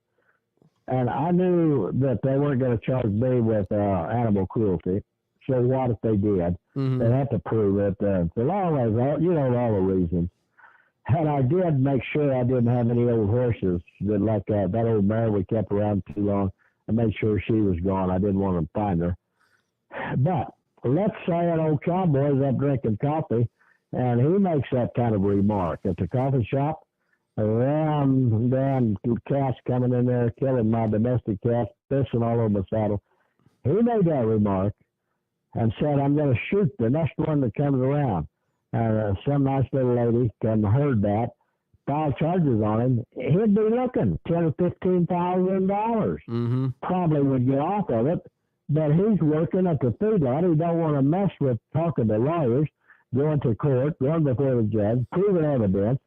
And I knew that they weren't going to charge me with animal cruelty. So what if they did? Mm-hmm. They had to prove it. So always, all the reasons. And I did make sure I didn't have any old horses that, like that old mare we kept around too long. I made sure she was gone. I didn't want to find her. But let's say an old cowboy's up drinking coffee, and he makes that kind of remark at the coffee shop. Damn cats coming in there, killing my domestic cats, pissing all over my saddle. He made that remark and said, I'm going to shoot the next one that comes around. And some nice little lady heard that, filed charges on him. He'd be looking $10,000 or $15,000. Mm-hmm. Probably would get off of it, but he's working at the feedlot. He don't want to mess with talking to lawyers, going to court, going before the judge, proving evidence.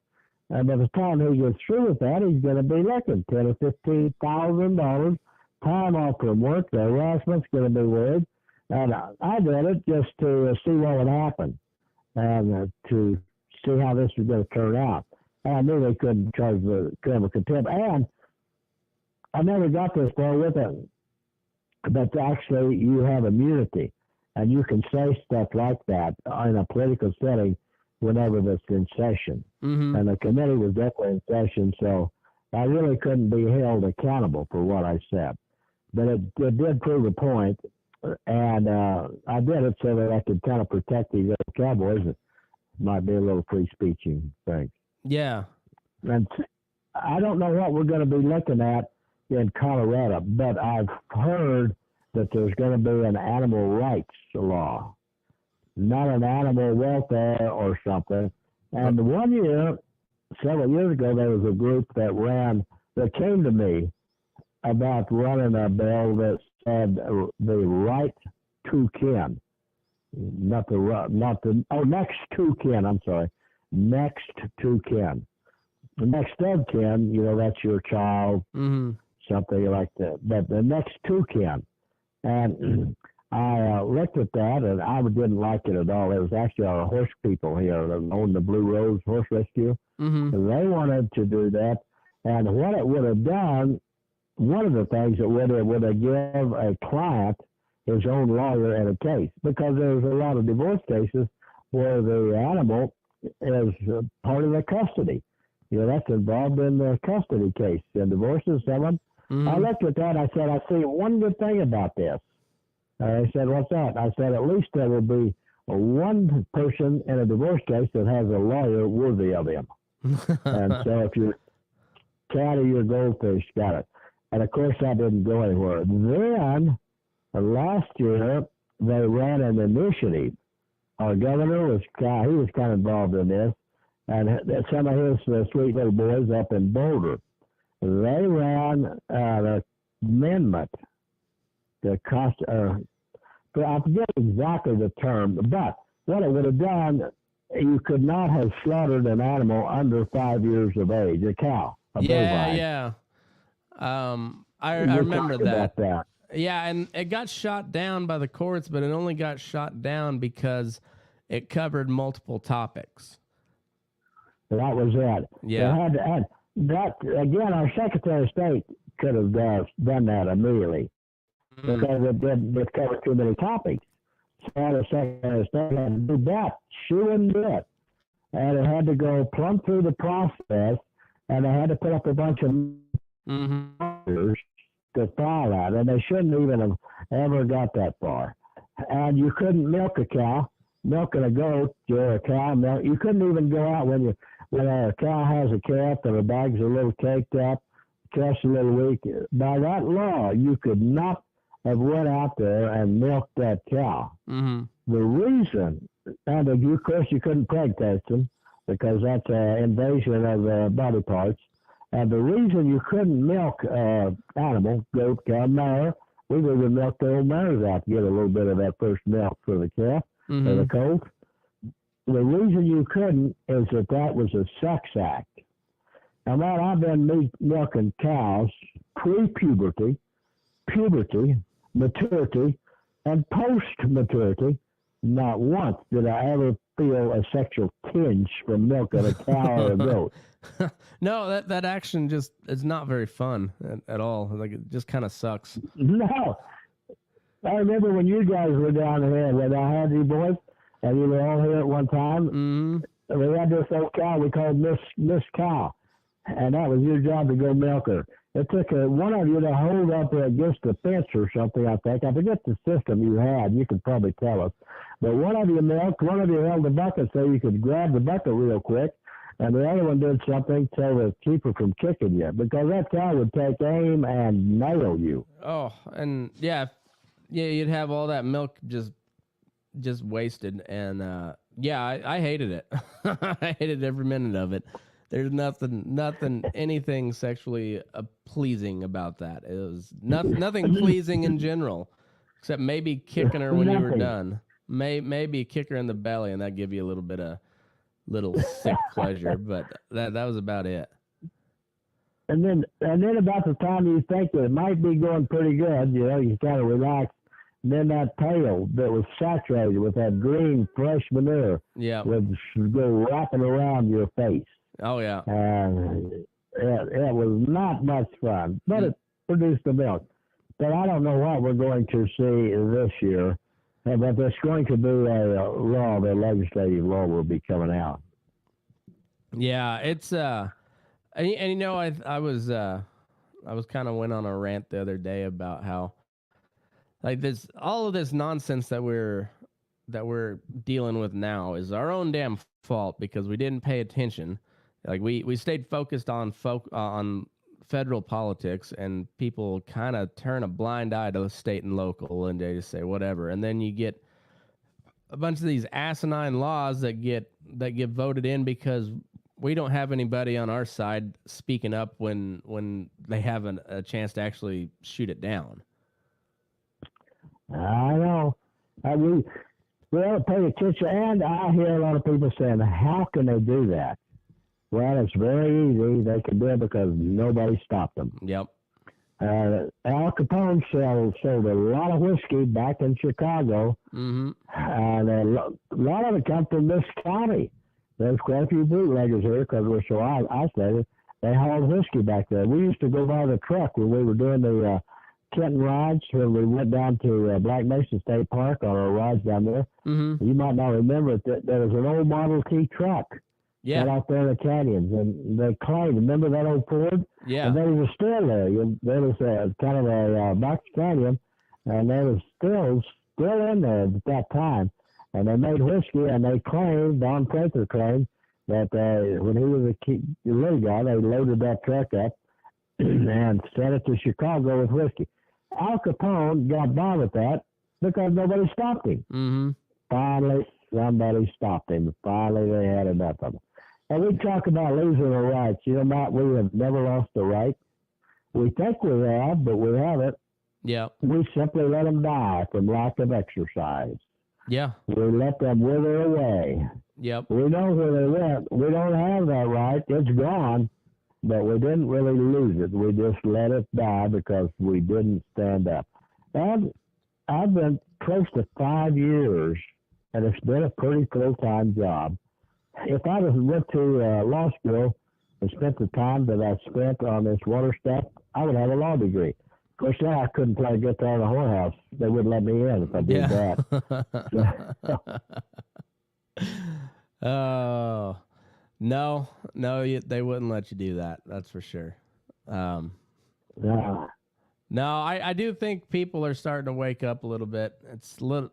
And by the time he gets through with that, he's going to be looking $10,000 or $15,000, time off from work. The harassment's going to be weird. And I did it just to see what would happen and to see how this was going to turn out. And I knew they couldn't charge the criminal contempt. And I never got this far with it, but actually you have immunity, and you can say stuff like that in a political setting whenever that's in session. Mm-hmm. And the committee was definitely in session, so I really couldn't be held accountable for what I said. But it did prove a point, and I did it so that I could kind of protect these other cowboys. It might be a little free speeching thing. Yeah. And I don't know what we're going to be looking at in Colorado, but I've heard that there's going to be an animal rights law, not an animal welfare or something. And one year, several years ago, there was a group that came to me about running a bill that said the right to kin, next to kin, I'm sorry, next to kin. The next of kin, that's your child, mm-hmm. something like that. But the next to kin. And I looked at that, and I didn't like it at all. It was actually our horse people here that owned the Blue Rose Horse Rescue. Mm-hmm. And they wanted to do that. And what it would have done, one of the things it would have give a client his own lawyer in a case, because there's a lot of divorce cases where the animal is part of the custody. That's involved in the custody case. And divorces someone. Mm-hmm. I looked at that. I said, I see one good thing about this. I said, what's that? I said, at least there will be one person in a divorce case that has a lawyer worthy of him. And so if your cat or your goldfish got it. And, of course, that didn't go anywhere. Then, last year, they ran an initiative. Our governor was kind of involved in this. And some of his sweet little boys up in Boulder, they ran an amendment. I forget exactly the term, but what it would have done, you could not have slaughtered an animal under 5 years of age, a cow. Yeah. I remember that. Yeah, and it got shot down by the courts, but it only got shot down because it covered multiple topics. That was it. Yeah. It had that again. Our Secretary of State could have done that immediately because it covered too many topics. So the Secretary of State had to do that. She wouldn't do it, and it had to go plumb through the process, and they had to put up a bunch of orders to file that, and they shouldn't even have ever got that far. And you couldn't milk a cow, milking a goat or a cow milk. You couldn't even go out when a cow has a calf and the bag's a little caked up, calf's a little weak. By that law, you could not have went out there and milked that cow. Mm-hmm. The reason, and of course you couldn't preg test them because that's an invasion of body parts. And the reason you couldn't milk animal, goat, cow, mare, we would have milked the old mares out to get a little bit of that first milk for the calf or the colt. The reason you couldn't is that was a sex act. And man, I've been milking cows pre-puberty, puberty, maturity, and post-maturity. Not once did I ever feel a sexual tinge from milking a cow or a goat. No, that action just is not very fun at all. Like, it just kind of sucks. No. I remember when you guys were down here when I had you boys, and you were all here at one time. Mm-hmm. We had this old cow we called Miss Cow, and that was your job to go milk her. It took one of you to hold up against the fence or something, I think. I forget the system you had. You could probably tell us. But one of you milked, one of you held the bucket so you could grab the bucket real quick, and the other one did something to keep her from kicking you, because that cow would take aim and nail you. Oh, and yeah, you'd have all that milk just wasted, and I hated it. I hated every minute of it. There's nothing, anything sexually pleasing about that. It was nothing pleasing in general, except maybe kicking her when you were done. Maybe kick her in the belly, and that give you a little bit of sick pleasure, but that was about it. And then about the time you think that it might be going pretty good, you kind of relax. And then that pail that was saturated with that green, fresh manure would go wrapping around your face. Oh, yeah. And it was not much fun, but it produced the milk. But I don't know what we're going to see this year, but there's going to be a law, the legislative law will be coming out. Yeah, it's and I was kind of went on a rant the other day about how, like, all of this nonsense that we're dealing with now is our own damn fault because we didn't pay attention. Like, we stayed focused on federal politics, and people kind of turn a blind eye to the state and local, and they just say whatever. And then you get a bunch of these asinine laws that get voted in because we don't have anybody on our side speaking up when they have a chance to actually shoot it down. I know. We ought to pay attention, and I hear a lot of people saying, how can they do that? Well, it's very easy. They can do it because nobody stopped them. Yep. Al Capone sold a lot of whiskey back in Chicago, and a lot of it come from this county. There's quite a few bootleggers here because we're so isolated. They hauled whiskey back there. We used to go by the truck when we were doing the Kenton rides, when we went down to Black Mesa State Park on our rides down there. Mm-hmm. You might not remember it. There was an old Model T truck. Yeah. Right out there in the canyons, and they claimed, remember that old Ford? Yeah. And they were still there. There was kind of a box canyon, and they were still in there at that time. And they made whiskey, and they claimed, Don Prather claimed, that when he was a little guy, they loaded that truck up and sent it to Chicago with whiskey. Al Capone got by with that because nobody stopped him. Mm-hmm. Finally, somebody stopped him. Finally, they had enough of him. And we talk about losing our rights. You know, Matt, we have never lost a right. We think we have, but we haven't. Yeah. We simply let them die from lack of exercise. Yeah. We let them wither away. Yep. We know where they went. We don't have that right. It's gone, but we didn't really lose it. We just let it die because we didn't stand up. And I've been close to 5 years, and it's been a pretty full-time job. If I went to law school and spent the time that I spent on this water stuff, I would have a law degree. Of course, now I couldn't play guitar in a whorehouse. They wouldn't let me in if I did that. Oh, no, they wouldn't let you do that. That's for sure. No, I do think people are starting to wake up a little bit. It's little.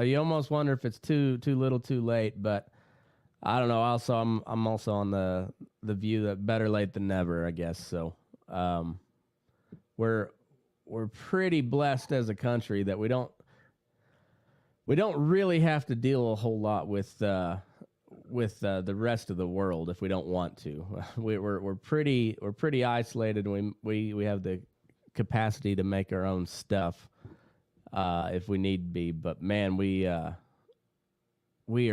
You almost wonder if it's too little, too late. But I don't know. Also, I'm also on the view that better late than never, I guess. So, we're pretty blessed as a country that we don't really have to deal a whole lot with the rest of the world if we don't want to. We're pretty isolated. We have the capacity to make our own stuff if we need to be. But man, we are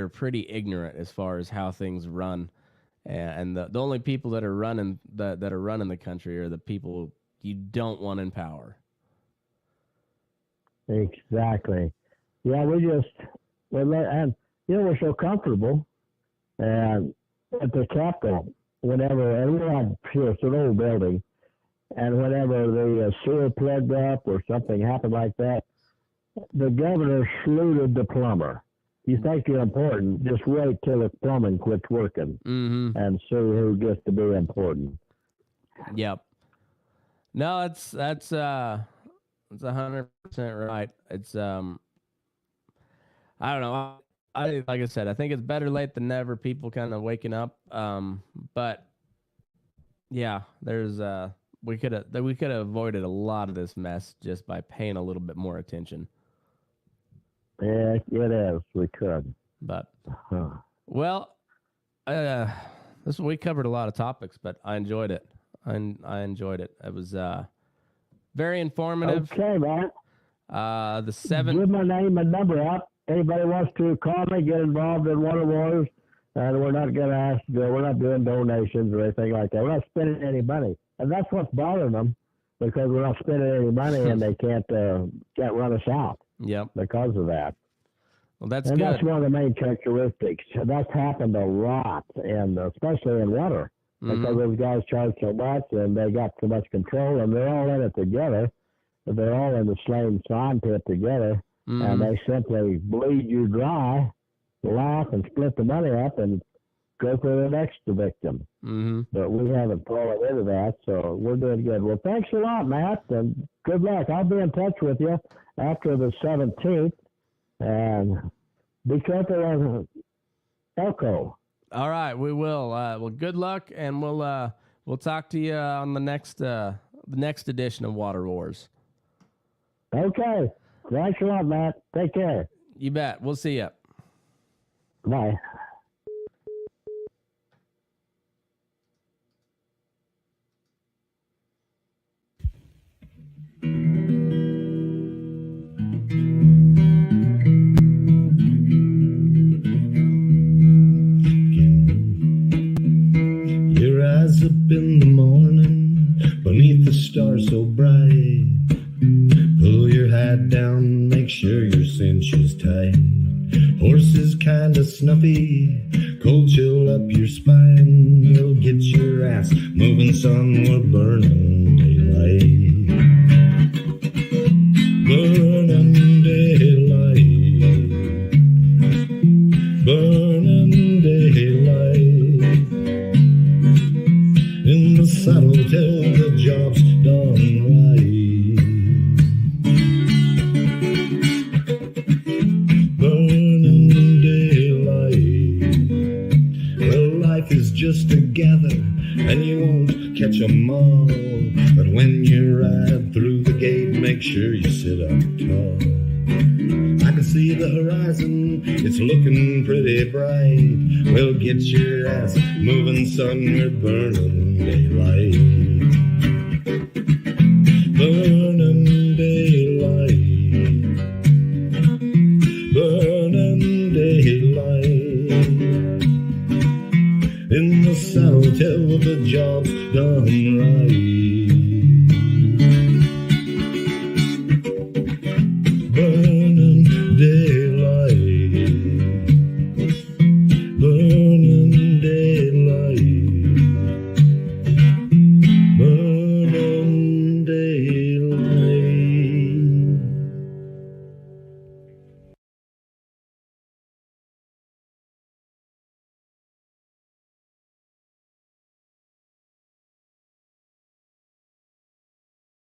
pretty ignorant as far as how things run, and the only people that are running the country are the people you don't want in power. Exactly. Yeah, and we're so comfortable. And at the Capitol, and we had it's an old building, and whenever the sewer plugged up or something happened like that, the governor saluted the plumber. You think you're important, just wait till the plumbing quits working, and see who gets to be important. Yep. No, that's 100% right. It's I don't know. Like I said, I think it's better late than never. People kind of waking up. But yeah, there's we could have avoided a lot of this mess just by paying a little bit more attention. Yeah, it is. We could. But well, we covered a lot of topics, but I enjoyed it. I enjoyed it. It was very informative. Okay, man. Give my name and number out. Anybody wants to call me, get involved in Water Wars, and we're not going to ask. We're not doing donations or anything like that. We're not spending any money, and that's what's bothering them, because we're not spending any money and they can't run us out. Yep. Because of that. Well, that's and good. That's one of the main characteristics. That's happened a lot, and especially in water, because those guys charge so much and they got so much control, and they're all in it together. They're all in the same slime pit together. And they simply bleed you dry, laugh, and split the money up and go for the next victim. But we haven't fallen into that, so we're doing good. Well, thanks a lot, Matt, and good luck. I'll be in touch with you after the 17th, and be careful on Elko. All right, we will. Well, good luck, and we'll talk to you on the next edition of Water Wars. Okay. Thanks a lot, Matt. Take care. You bet. We'll see you. Bye. Your eyes up in the morning, beneath the stars so bright. Pull your hat down, make sure your cinch is tight. Horses kinda snuffy, cold chill up your spine. We'll get your ass moving, son, we're burning daylight. Burning daylight. Burning daylight. In the saddle till the job's done right. Just to gather, and you won't catch 'em all. But when you ride through the gate, make sure you sit up tall. I can see the horizon, it's looking pretty bright. Well, get your ass moving, son, we're burning daylight.